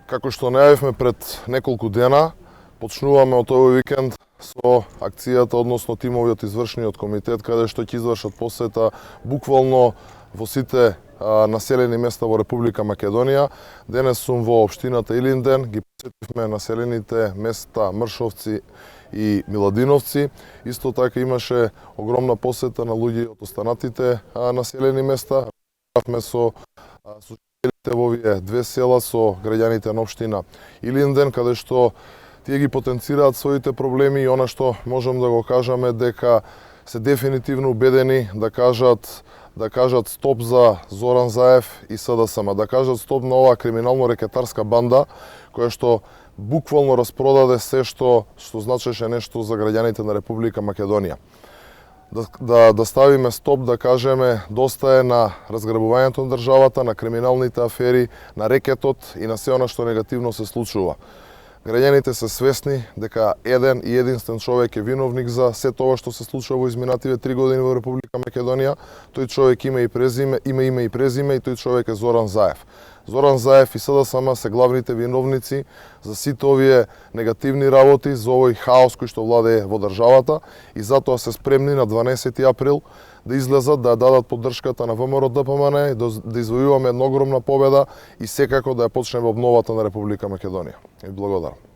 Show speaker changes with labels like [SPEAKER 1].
[SPEAKER 1] Како што најавивме пред неколку дена, почнуваме од овој викенд со акцијата, односно тимови од извршниот комитет, каде што ќе извршат посета буквално во сите населени места во Република Македонија. Денес сум во општината Илинден, ги посетивме населените места Мршовци и Миладиновци. Исто така имаше огромна посета на луѓе од останатите населени места. Разговаравме со жителите во овие две села, со граѓаните на општина Илинден, каде што тие ги потенцираат своите проблеми и она што можам да го кажаме дека се дефинитивно убедени да кажат стоп за Зоран Заев и СДСМ, да кажат стоп на оваа криминално-рекетарска банда која што буквално распродаде се што значеше нешто за граѓаните на Република Македонија. Да ставиме стоп, да кажеме доста е на разграбувањето на државата, на криминалните афери, на рекетот и на се она што негативно се случува. Граѓаните се свесни дека еден и единствен човек е виновник за се тоа што се случува во изминативе 3 години во Република Македонија. Тој човек има име и презиме и тој човек е Зоран Заев. Зоран Заев и СДСМ се главните виновници за сите овие негативни работи, за овој хаос кој што владее во државата и затоа се спремни на 12 април да излезат, да дадат поддршката на ВМРО ДПМН и да извојуваме една огромна победа и секако да ја почнеме обновата на Република Македонија. И благодарам.